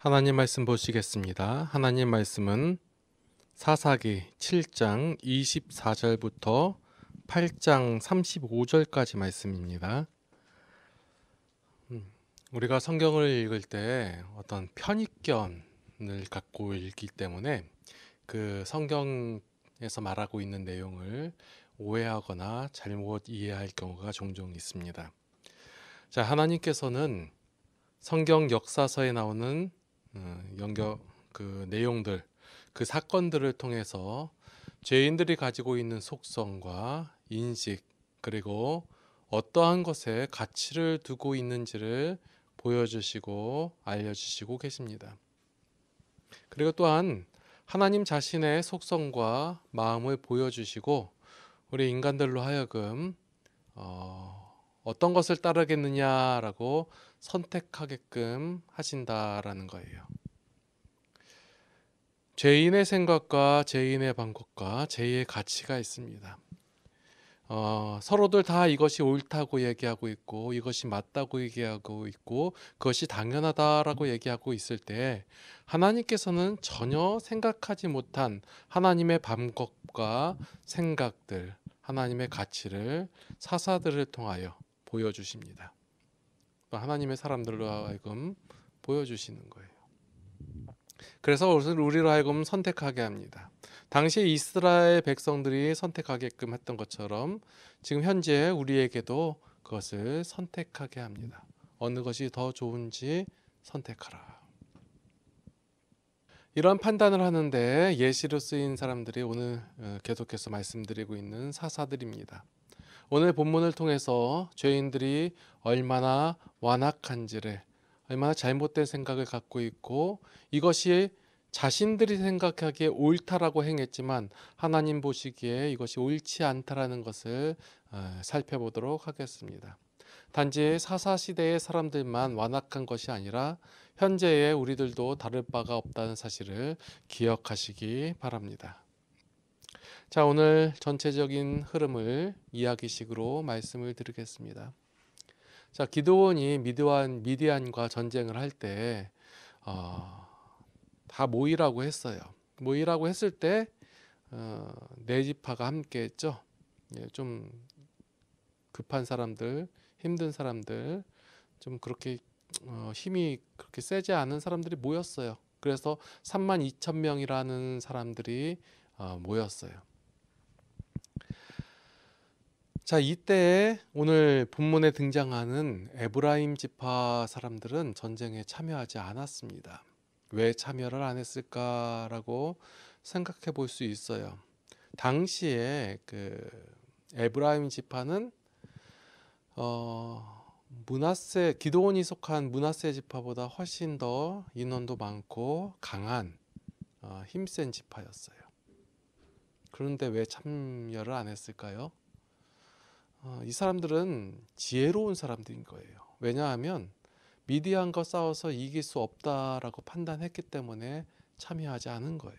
하나님 말씀 보시겠습니다. 하나님 말씀은 사사기 7장 24절부터 8장 35절까지 말씀입니다. 우리가 성경을 읽을 때 어떤 편익견을 갖고 읽기 때문에 그 성경에서 말하고 있는 내용을 오해하거나 잘못 이해할 경우가 종종 있습니다. 자, 하나님께서는 성경 역사서에 나오는 그 내용들, 그 사건들을 통해서 죄인들이 가지고 있는 속성과 인식, 그리고 어떠한 것에 가치를 두고 있는지를 보여주시고 알려주시고 계십니다. 그리고 또한 하나님 자신의 속성과 마음을 보여주시고 우리 인간들로 하여금 어떤 것을 따르겠느냐라고 선택하게끔 하신다라는 거예요. 죄인의 생각과 죄인의 방법과 죄의 가치가 있습니다. 서로들 다 이것이 옳다고 얘기하고 있고 이것이 맞다고 얘기하고 있고 그것이 당연하다라고 얘기하고 있을 때 하나님께서는 전혀 생각하지 못한 하나님의 방법과 생각들, 하나님의 가치를 사사들을 통하여 보여주십니다. 하나님의 사람들로 하여금 보여주시는 거예요. 그래서 우리로 하여금 선택하게 합니다. 당시 이스라엘 백성들이 선택하게끔 했던 것처럼 지금 현재 우리에게도 그것을 선택하게 합니다. 어느 것이 더 좋은지 선택하라. 이런 판단을 하는데 예시로 쓰인 사람들이 오늘 계속해서 말씀드리고 있는 사사들입니다. 오늘 본문을 통해서 죄인들이 얼마나 완악한지를, 얼마나 잘못된 생각을 갖고 있고 이것이 자신들이 생각하기에 옳다라고 행했지만 하나님 보시기에 이것이 옳지 않다라는 것을 살펴보도록 하겠습니다. 단지 사사시대의 사람들만 완악한 것이 아니라 현재의 우리들도 다를 바가 없다는 사실을 기억하시기 바랍니다. 자, 오늘 전체적인 흐름을 이야기식으로 말씀을 드리겠습니다. 자, 기드온이 미디안과 전쟁을 할 때 다 모이라고 했어요. 모이라고 했을 때 네 지파가 함께 했죠. 좀 급한 사람들, 힘든 사람들, 좀 그렇게 힘이 그렇게 세지 않은 사람들이 모였어요. 그래서 32,000명이라는 사람들이 모였어요. 자, 이때 오늘 본문에 등장하는 에브라임 지파 사람들은 전쟁에 참여하지 않았습니다. 왜 참여를 안 했을까라고 생각해 볼 수 있어요. 당시에 그 에브라임 지파는 기드온이 속한 므낫세 지파보다 훨씬 더 인원도 많고 강한 힘센 지파였어요. 그런데 왜 참여를 안 했을까요? 이 사람들은 지혜로운 사람들인 거예요. 왜냐하면 미디안과 싸워서 이길 수 없다라고 판단했기 때문에 참여하지 않은 거예요.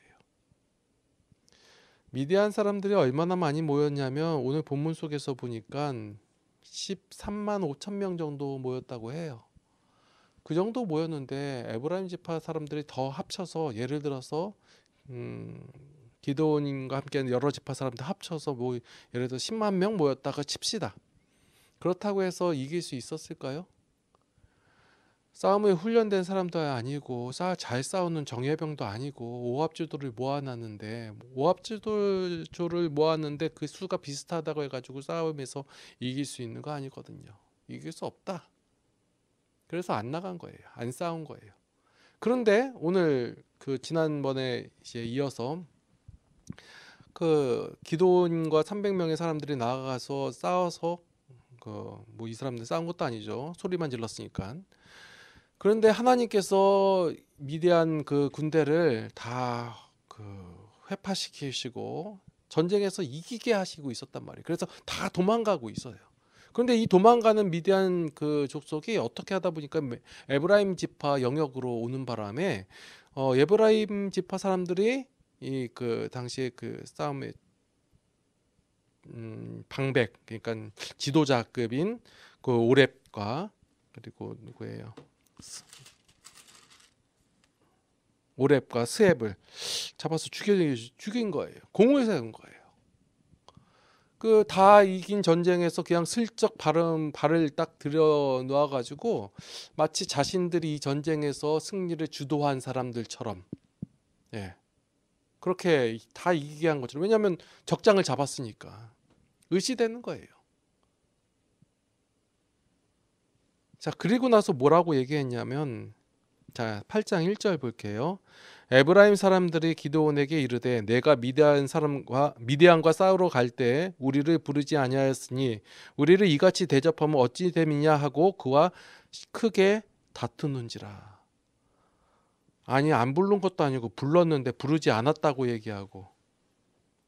미디안 사람들이 얼마나 많이 모였냐면 오늘 본문 속에서 보니까 13만 5천 명 정도 모였다고 해요. 그 정도 모였는데 에브라임 지파 사람들이 더 합쳐서 예를 들어서 기드온과 함께 여러 지파 사람들 합쳐서 예를 들어 10만 명 모였다가 칩시다. 그렇다고 해서 이길 수 있었을까요? 싸움에 훈련된 사람도 아니고 잘 싸우는 정예병도 아니고 오합지도를 모아놨는데 오합지도를 모았는데 그 수가 비슷하다고 해가지고 싸움에서 이길 수 있는 거 아니거든요. 이길 수 없다. 그래서 안 나간 거예요. 안 싸운 거예요. 그런데 오늘 그 지난번에 이제 이어서 그 기드온과 300명의 사람들이 나가서 싸워서 뭐 이 사람들 싸운 것도 아니죠. 소리만 질렀으니까. 그런데 하나님께서 미디안 그 군대를 다 회파시키시고 전쟁에서 이기게 하시고 있었단 말이에요. 그래서 다 도망가고 있어요. 그런데 이 도망가는 미디안 그 족속이 어떻게 하다 보니까 에브라임 지파 영역으로 오는 바람에 에브라임 지파 사람들이 이 그 당시에 그 싸움의 방백, 그러니까 지도자급인 그 오렙과 그리고 누구예요? 오렙과 스앱을 잡아서 죽인 거예요. 공을 세운 거예요. 그 다 이긴 전쟁에서 그냥 슬쩍 발을 딱 들여 놓아 가지고 마치 자신들이 이 전쟁에서 승리를 주도한 사람들처럼, 예, 그렇게 다 이기게 한 것처럼. 왜냐하면 적장을 잡았으니까 의시되는 거예요. 자, 그리고 나서 뭐라고 얘기했냐면, 자, 8장 1절 볼게요. 에브라임 사람들이 기드온에게 이르되 내가 미디안과 싸우러 갈 때 우리를 부르지 아니하였으니 우리를 이같이 대접하면 어찌 됨이냐 하고 그와 크게 다투는지라. 아니, 안 부른 것도 아니고 불렀는데 부르지 않았다고 얘기하고,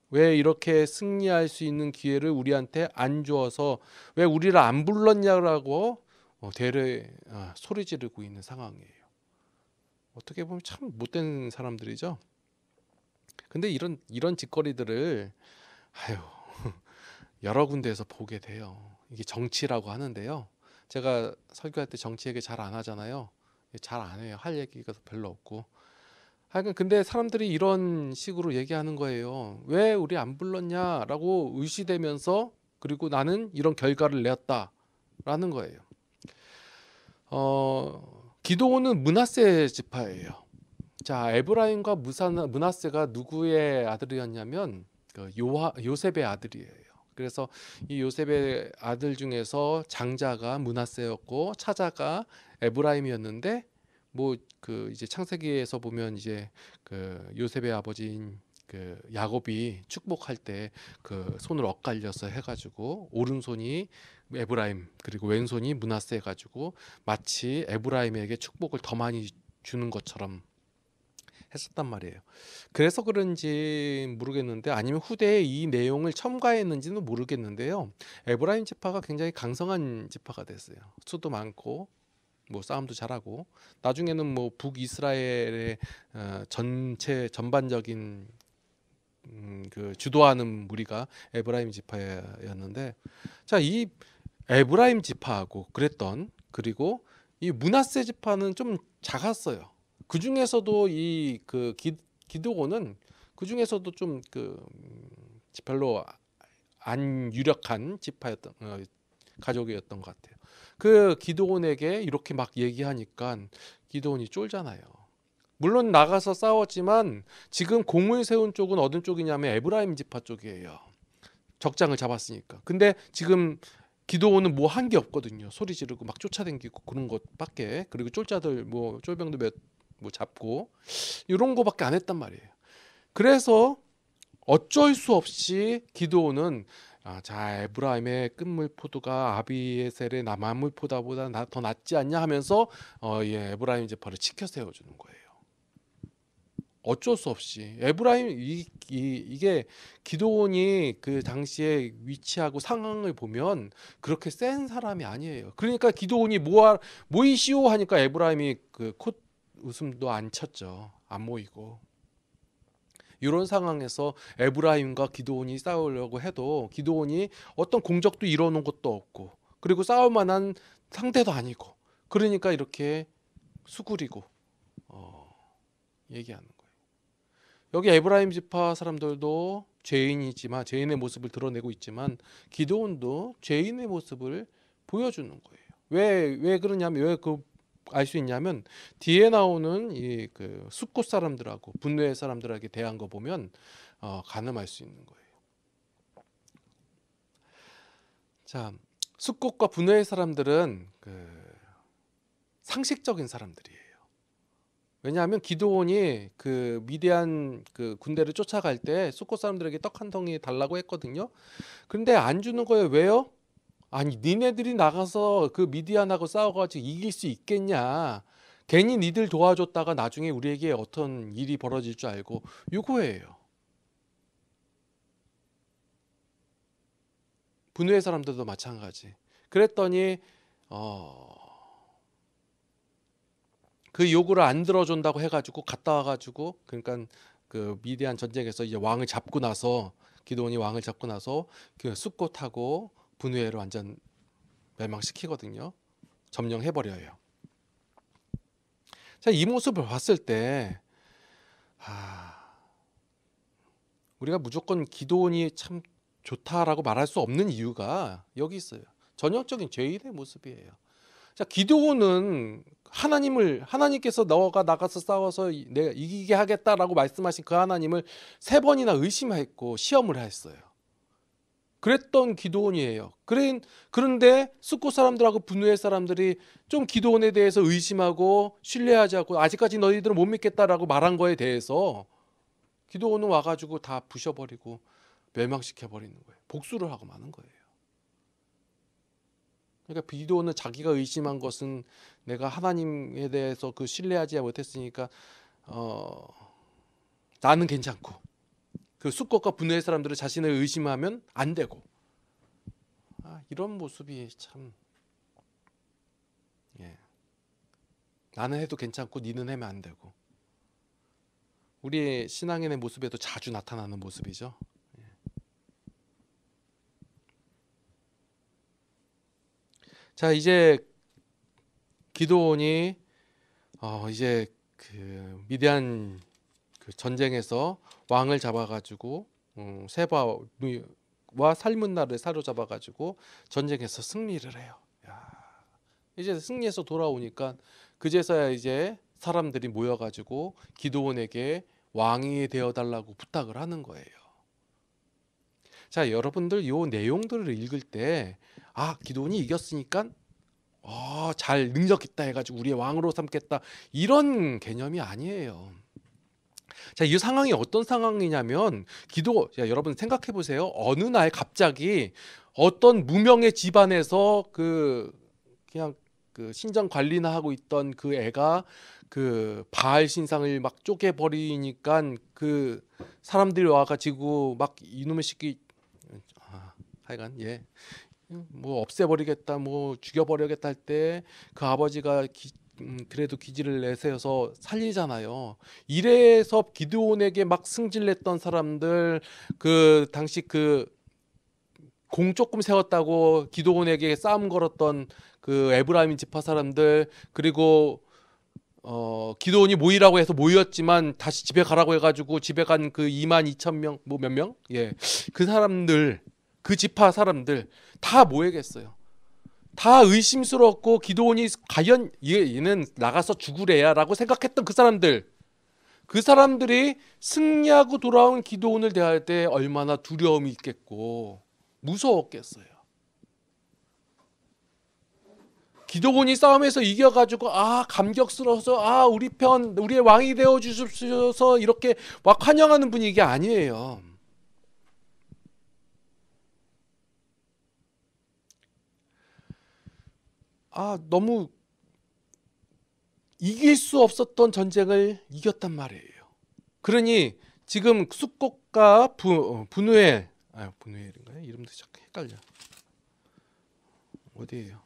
왜 이렇게 승리할 수 있는 기회를 우리한테 안 주어서 왜 우리를 안 불렀냐라고 소리 지르고 있는 상황이에요. 어떻게 보면 참 못된 사람들이죠. 근데 이런 짓거리들을 아유 여러 군데에서 보게 돼요. 이게 정치라고 하는데요. 제가 설교할 때 정치 얘기 잘 안 하잖아요. 잘 안 해요. 할 얘기가 별로 없고. 하여간 근데 사람들이 이런 식으로 얘기하는 거예요. 왜 우리 안 불렀냐라고 의시되면서, 그리고 나는 이런 결과를 내었다라는 거예요. 기드온은 므낫세 지파예요. 자, 에브라임과 므낫세가 누구의 아들이었냐면 그 요셉의 아들이에요. 그래서 이 요셉의 아들 중에서 장자가 므낫세였고 차자가 에브라임이었는데, 뭐 그 이제 창세기에서 보면 이제 그 요셉의 아버지인 그 야곱이 축복할 때 그 손을 엇갈려서 해가지고 오른손이 에브라임 그리고 왼손이 므낫세 해가지고 마치 에브라임에게 축복을 더 많이 주는 것처럼 했었단 말이에요. 그래서 그런지 모르겠는데, 아니면 후대에 이 내용을 첨가했는지는 모르겠는데요. 에브라임 지파가 굉장히 강성한 지파가 됐어요. 수도 많고 뭐 싸움도 잘하고, 나중에는 뭐 북이스라엘의 전체 전반적인 그 주도하는 무리가 에브라임 지파였는데, 자, 이 에브라임 지파하고 그랬던, 그리고 이 므낫세 지파는 좀 작았어요. 그 중에서도 이 그 기드온은 그 중에서도 좀 그 별로 안 유력한 지파였던 가족이었던 것 같아요. 그 기드온에게 이렇게 막 얘기하니까 기드온이 쫄잖아요. 물론 나가서 싸웠지만 지금 공을 세운 쪽은 어느 쪽이냐면 에브라임 지파 쪽이에요. 적장을 잡았으니까. 근데 지금 기드온은 뭐 한 게 없거든요. 소리 지르고 막 쫓아다니고 그런 것밖에. 그리고 쫄자들 뭐 쫄병도 뭐 잡고 이런 거밖에 안 했단 말이에요. 그래서 어쩔 수 없이 기드온은 자, 에브라임의 끝물 포도가 아비에셀의 남한물 포도보다 더 낫지 않냐 하면서 에브라임 지파를 치켜 세워주는 거예요. 어쩔 수 없이 에브라임 이게 기드온이 그 당시에 위치하고 상황을 보면 그렇게 센 사람이 아니에요. 그러니까 기드온이 모이시오 하니까 에브라임이 그 콧 웃음도 안 쳤죠. 안 모이고. 이런 상황에서 에브라임과 기드온이 싸우려고 해도 기드온이 어떤 공적도 이뤄놓은 것도 없고, 그리고 싸울 만한 상대도 아니고, 그러니까 이렇게 수구리고 얘기하는 거예요. 여기 에브라임 지파 사람들도 죄인이지만, 죄인의 모습을 드러내고 있지만 기드온도 죄인의 모습을 보여주는 거예요. 왜 그러냐면, 왜 그 알 수 있냐면, 뒤에 나오는 이 그 숫곳 사람들하고 분노의 사람들에게 대한 거 보면 가늠할 수 있는 거예요. 자, 숫곳과 분노의 사람들은 그 상식적인 사람들이에요. 왜냐하면 기드온이 그 미디안 그 군대를 쫓아갈 때 숫곳 사람들에게 떡 한 덩이 달라고 했거든요. 근데 안 주는 거예요. 왜요? 아니, 니네들이 나가서 그 미디안하고 싸워가지고 이길 수 있겠냐? 괜히 니들 도와줬다가 나중에 우리에게 어떤 일이 벌어질 줄 알고, 요거예요. 분노의 사람들도 마찬가지. 그랬더니 그 요구를 안 들어준다고 해가지고 갔다 와가지고, 그러니까 그 미디안 전쟁에서 이제 왕을 잡고 나서, 기드온이 왕을 잡고 나서 그 숫곳하고 분노회를 완전 멸망시키거든요. 점령해버려요. 자, 이 모습을 봤을 때 아, 우리가 무조건 기도원이 참 좋다라고 말할 수 없는 이유가 여기 있어요. 전형적인 죄인의 모습이에요. 자, 기드온은 하나님께서 너가 나가서 싸워서 내가 이기게 하겠다라고 말씀하신 그 하나님을 3번이나 의심했고 시험을 했어요. 그랬던 기드온이에요. 그런데 숫곳 사람들하고 분노의 사람들이 좀 기드온에 대해서 의심하고 신뢰하지 않고 아직까지 너희들은 못 믿겠다라고 말한 거에 대해서 기드온은 와가지고 다 부셔버리고 멸망시켜버리는 거예요. 복수를 하고 마는 거예요. 그러니까 기드온은 자기가 의심한 것은 내가 하나님에 대해서 그 신뢰하지 못했으니까 나는 괜찮고 그 숫것과 분노의 사람들은 자신을 의심하면 안 되고 이런 모습이 참 나는 해도 괜찮고 니는 하면 안 되고 우리의 신앙인의 모습에도 자주 나타나는 모습이죠. 자, 이제 기드온이 이제 그 미디안 그 전쟁에서 왕을 잡아가지고 세바와 살문나를 사로잡아가지고 전쟁에서 승리를 해요. 야, 이제 승리해서 돌아오니까 그제서야 이제 사람들이 모여가지고 기드온에게 왕이 되어달라고 부탁을 하는 거예요. 자, 여러분들 요 내용들을 읽을 때 기드온이 이겼으니까 잘 능력 있다 해가지고 우리의 왕으로 삼겠다 이런 개념이 아니에요. 자, 이 상황이 어떤 상황이냐면 여러분 생각해 보세요. 어느 날 갑자기 어떤 무명의 집안에서 그냥 그 신전 관리나 하고 있던 그 애가 그 바알 신상을 막 쪼개버리니까 그 사람들이 와가지고 막 이놈의 새끼 하여간 뭐 없애버리겠다 뭐 죽여버리겠다 할 때 그 아버지가 그래도 기지를 내세워서 살리잖아요. 이래서 기드온에게 막 승질냈던 사람들, 그 당시 그 공 조금 세웠다고 기드온에게 싸움 걸었던 그 에브라임 지파 사람들, 그리고 기드온이 모이라고 해서 모였지만 다시 집에 가라고 해가지고 집에 간 그 22,000명 뭐 몇 명? 그 사람들, 그 지파 사람들 다 모여겠어요. 다 의심스럽고 기드온이 과연 얘는 나가서 죽으래야라고 생각했던 그 사람들이 승리하고 돌아온 기드온을 대할 때 얼마나 두려움이 있겠고 무서웠겠어요. 기드온이 싸움에서 이겨가지고 감격스러워서 우리의 왕이 되어 주십시오 이렇게 막 환영하는 분위기 아니에요. 너무 이길 수 없었던 전쟁을 이겼단 말이에요. 그러니 지금 숫꽃과 분우엘인가요? 이름도 자꾸 헷갈려. 어디예요?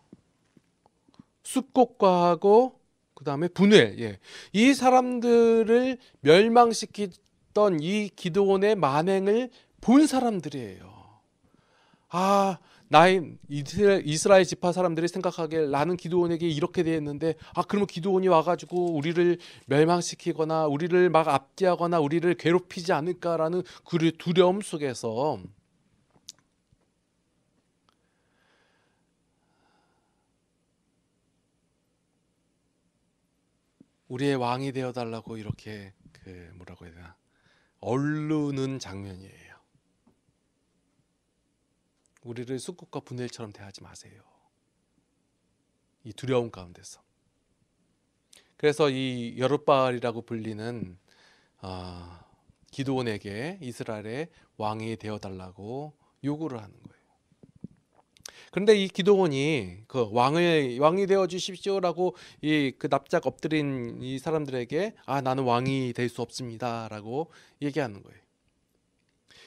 숫꽃과하고 그 다음에 분우엘. 이 사람들을 멸망시키던 이 기드온의 만행을 본 사람들이에요. 나의 이스라엘 지파 사람들이 생각하기에 나는 기드온에게 이렇게 대했는데 그러면 기드온이 와가지고 우리를 멸망시키거나 우리를 막 압제하거나 우리를 괴롭히지 않을까라는 그 두려움 속에서 우리의 왕이 되어달라고 이렇게 뭐라고 해야 되나 얼르는 장면이에요. 우리를 숫꽃과 분우엘처럼 대하지 마세요. 이 두려움 가운데서. 그래서 이 여룻바알이라고 불리는 기드온에게 이스라엘의 왕이 되어달라고 요구를 하는 거예요. 그런데 이 기드온이 그 왕이 되어 주십시오라고 그 납작 엎드린 이 사람들에게 나는 왕이 될 수 없습니다라고 얘기하는 거예요.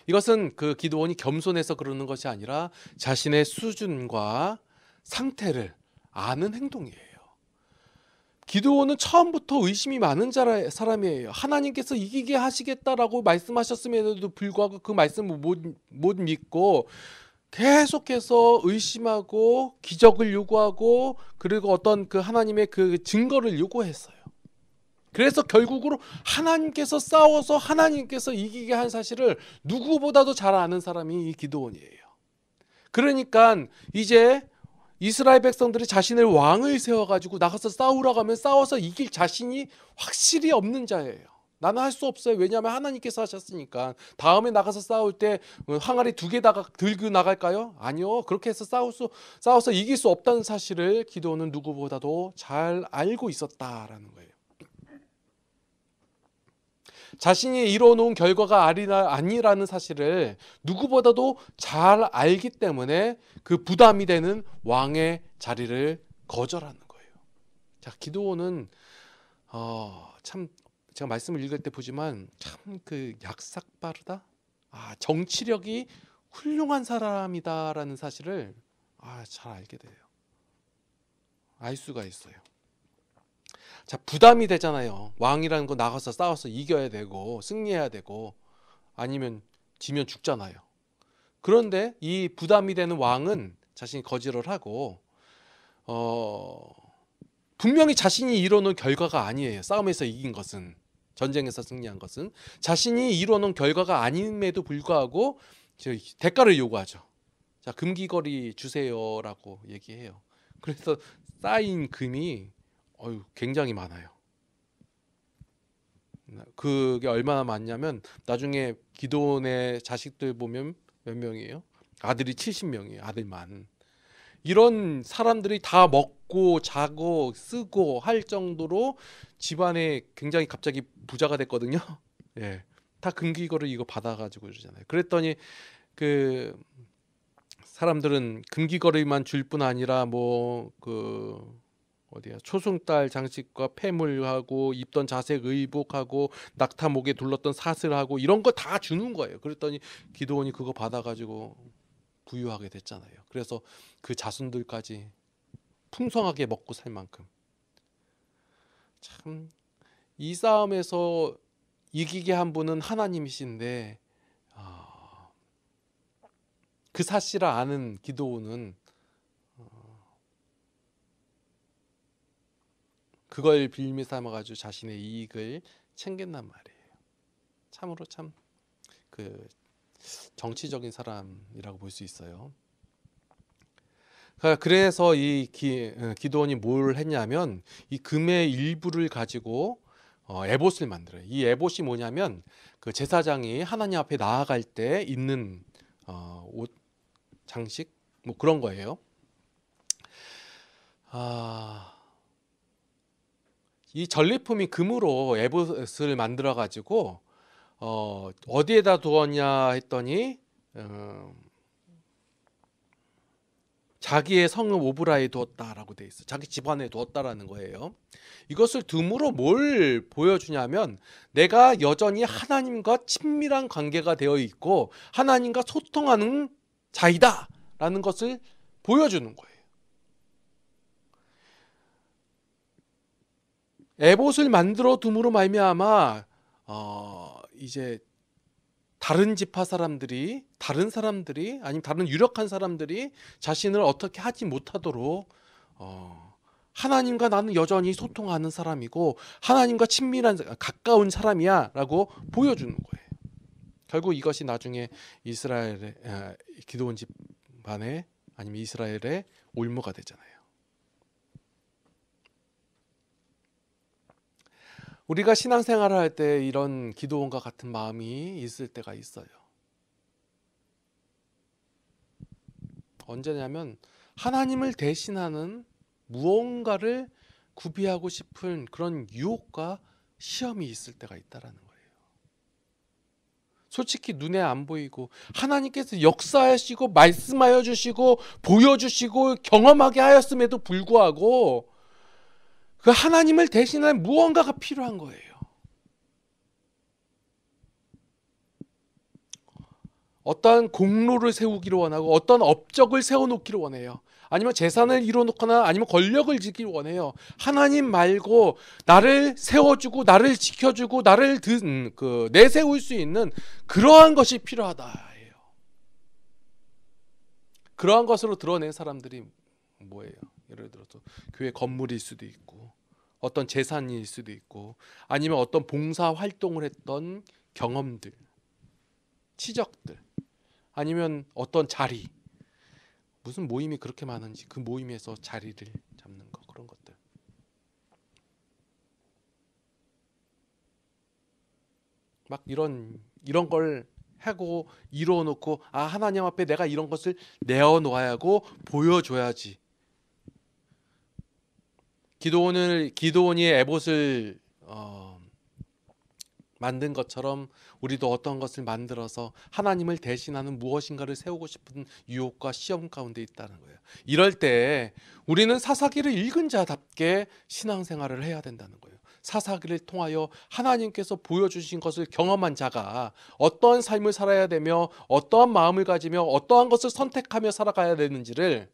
이것은 그 기드온이 겸손해서 그러는 것이 아니라 자신의 수준과 상태를 아는 행동이에요. 기드온은 처음부터 의심이 많은 사람이에요. 하나님께서 이기게 하시겠다라고 말씀하셨음에도 불구하고 그 말씀을 못 믿고 계속해서 의심하고 기적을 요구하고 그리고 어떤 그 하나님의 그 증거를 요구했어요. 그래서 결국으로 하나님께서 싸워서 하나님께서 이기게 한 사실을 누구보다도 잘 아는 사람이 이 기드온이에요. 그러니까 이제 이스라엘 백성들이 자신의 왕을 세워가지고 나가서 싸우라고 하면 싸워서 이길 자신이 확실히 없는 자예요. 나는 할 수 없어요. 왜냐하면 하나님께서 하셨으니까. 다음에 나가서 싸울 때 항아리 2개 들고 나갈까요? 아니요. 그렇게 해서 싸워서 이길 수 없다는 사실을 기드온은 누구보다도 잘 알고 있었다라는 거예요. 자신이 이뤄놓은 결과가 아니라는 사실을 누구보다도 잘 알기 때문에 그 부담이 되는 왕의 자리를 거절하는 거예요. 자, 기드온은 참 제가 말씀을 읽을 때 보지만 참 그 약삭빠르다. 정치력이 훌륭한 사람이다라는 사실을 잘 알게 돼요. 알 수가 있어요. 자, 부담이 되잖아요. 왕이라는 거 나가서 싸워서 이겨야 되고 승리해야 되고 아니면 지면 죽잖아요. 그런데 이 부담이 되는 왕은 자신이 거절을 하고 분명히 자신이 이뤄놓은 결과가 아니에요. 싸움에서 이긴 것은, 전쟁에서 승리한 것은 자신이 이뤄놓은 결과가 아님에도 불구하고 대가를 요구하죠. 자, 금귀걸이 주세요라고 얘기해요. 그래서 쌓인 금이 굉장히 많아요. 그게 얼마나 많냐면 나중에 기드온의 자식들 보면 몇 명이에요? 아들이 70명이에요. 아들만. 이런 사람들이 다 먹고 자고 쓰고 할 정도로 집안에 굉장히 갑자기 부자가 됐거든요. 예, 다 금귀거를 이거 받아가지고 이러잖아요. 그랬더니 그 사람들은 금귀거리만 줄 뿐 아니라 초승달 장식과 폐물하고 입던 자색 의복하고 낙타 목에 둘렀던 사슬하고 이런 거 다 주는 거예요. 그랬더니 기드온이 그거 받아가지고 부유하게 됐잖아요. 그래서 그 자손들까지 풍성하게 먹고 살 만큼. 참, 이 싸움에서 이기게 한 분은 하나님이신데 그 사실을 아는 기드온은 그걸 빌미 삼아가지고 자신의 이익을 챙겼단 말이에요. 참으로 참 그 정치적인 사람이라고 볼 수 있어요. 그래서 이 기드온이 뭘 했냐면 이 금의 일부를 가지고 에봇을 만들어요. 이 에봇이 뭐냐면 그 제사장이 하나님 앞에 나아갈 때 입는 옷, 장식 뭐 그런 거예요. 이 전리품이 금으로 에봇을 만들어 가지고 어디에다 두었냐 했더니 자기의 성읍 오브라에 두었다라고 돼 있어. 자기 집안에 두었다라는 거예요. 이것을 둠으로 뭘 보여주냐면 내가 여전히 하나님과 친밀한 관계가 되어 있고 하나님과 소통하는 자이다라는 것을 보여주는 거예요. 에봇을 만들어 둠으로 말미암아 이제 다른 지파 사람들이, 다른 사람들이, 아니면 다른 유력한 사람들이 자신을 어떻게 하지 못하도록 하나님과 나는 여전히 소통하는 사람이고 하나님과 친밀한 가까운 사람이야 라고 보여주는 거예요. 결국 이것이 나중에 이스라엘의 기드온 집안에 아니면 이스라엘의 올무가 되잖아요. 우리가 신앙생활을 할 때 이런 기드온과 같은 마음이 있을 때가 있어요. 언제냐면 하나님을 대신하는 무언가를 구비하고 싶은 그런 유혹과 시험이 있을 때가 있다라는 거예요. 솔직히 눈에 안 보이고 하나님께서 역사하시고 말씀하여 주시고 보여주시고 경험하게 하였음에도 불구하고 그 하나님을 대신할 무언가가 필요한 거예요. 어떠한 공로를 세우기를 원하고 어떤 업적을 세워놓기를 원해요. 아니면 재산을 이뤄놓거나 아니면 권력을 지키기를 원해요. 하나님 말고 나를 세워주고 나를 지켜주고 나를 내세울 수 있는 그러한 것이 필요하다. 그러한 것으로 드러낸 사람들이 뭐예요? 예를 들어서 교회 건물일 수도 있고 어떤 재산일 수도 있고, 아니면 어떤 봉사 활동을 했던 경험들, 치적들, 아니면 어떤 자리, 무슨 모임이 그렇게 많은지 그 모임에서 자리를 잡는 거, 그런 것들. 막 이런 걸 하고 이루어 놓고, 아, 하나님 앞에 내가 이런 것을 내어 놓아야 하고 보여줘야지. 기드온이 에봇을 만든 것처럼 우리도 어떤 것을 만들어서 하나님을 대신하는 무엇인가를 세우고 싶은 유혹과 시험 가운데 있다는 거예요. 이럴 때 우리는 사사기를 읽은 자답게 신앙생활을 해야 된다는 거예요. 사사기를 통하여 하나님께서 보여주신 것을 경험한 자가 어떠한 삶을 살아야 되며, 어떠한 마음을 가지며, 어떠한 것을 선택하며 살아가야 되는지를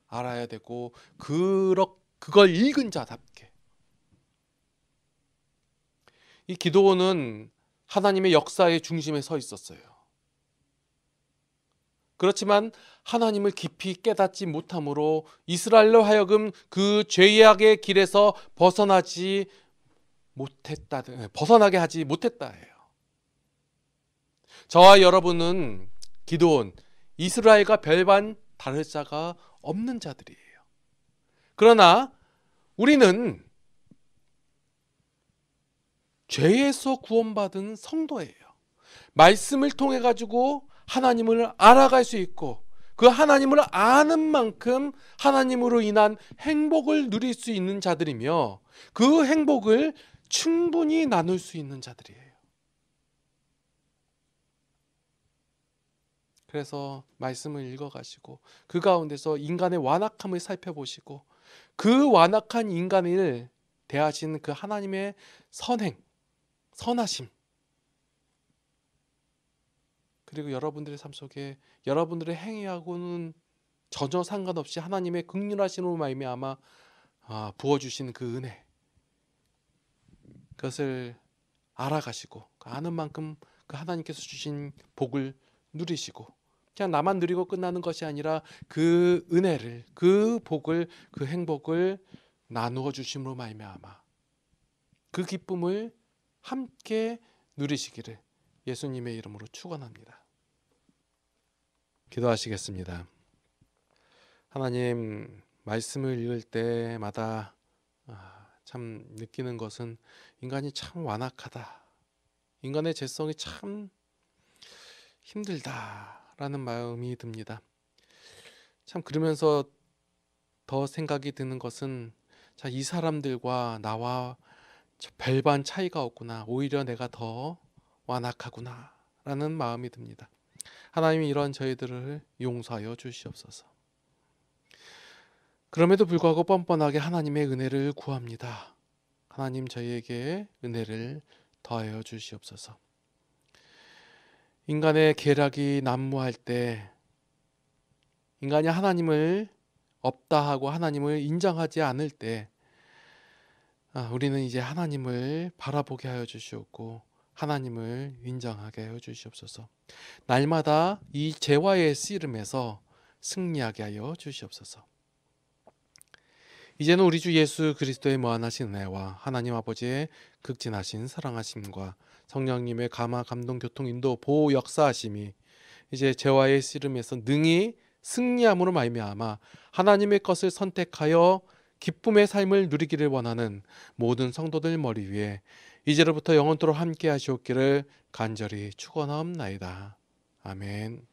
알아야 되고, 그걸 읽은 자답게. 이 기드온은 하나님의 역사의 중심에 서 있었어요. 그렇지만 하나님을 깊이 깨닫지 못함으로 이스라엘로 하여금 그 죄악의 길에서 벗어나게 하지 못했다 해요. 저와 여러분은 기드온, 이스라엘과 별반 다를 자가 없는 자들이에요. 그러나 우리는 죄에서 구원받은 성도예요. 말씀을 통해 가지고 하나님을 알아갈 수 있고, 그 하나님을 아는 만큼 하나님으로 인한 행복을 누릴 수 있는 자들이며, 그 행복을 충분히 나눌 수 있는 자들이에요. 그래서 말씀을 읽어가시고 그 가운데서 인간의 완악함을 살펴보시고, 그 완악한 인간을 대하신 그 하나님의 선하심, 그리고 여러분들의 삶 속에 여러분들의 행위하고는 전혀 상관없이 하나님의 긍휼하심으로 말미암아 부어주신 그 은혜, 그것을 알아가시고 아는 만큼 그 하나님께서 주신 복을 누리시고, 그냥 나만 누리고 끝나는 것이 아니라 그 은혜를, 그 복을, 그 행복을 나누어 주심으로 말미암아 그 기쁨을 함께 누리시기를 예수님의 이름으로 축원합니다. 기도하시겠습니다. 하나님, 말씀을 읽을 때마다 참 느끼는 것은 인간이 참 완악하다, 인간의 죄성이 참 힘들다라는 마음이 듭니다. 참 그러면서 더 생각이 드는 것은, 자, 이 사람들과 나와 별반 차이가 없구나, 오히려 내가 더 완악하구나 라는 마음이 듭니다. 하나님이 이런 저희들을 용서하여 주시옵소서. 그럼에도 불구하고 뻔뻔하게 하나님의 은혜를 구합니다. 하나님, 저희에게 은혜를 더하여 주시옵소서. 인간의 계략이 난무할 때, 인간이 하나님을 없다 하고 하나님을 인정하지 않을 때, 우리는 이제 하나님을 바라보게 하여 주시옵고 하나님을 인정하게 하여 주시옵소서. 날마다 이 죄와의 씨름에서 승리하게 하여 주시옵소서. 이제는 우리 주 예수 그리스도의 무한하신 은혜와 하나님 아버지의 극진하신 사랑하심과 성령님의 감화 감동 교통 인도 보호 역사하심이 이제 죄와의 씨름에서 능히 승리함으로 말미암아 하나님의 것을 선택하여 기쁨의 삶을 누리기를 원하는 모든 성도들 머리 위에 이제로부터 영원토록 함께 하시옵기를 간절히 축원하옵나이다. 아멘.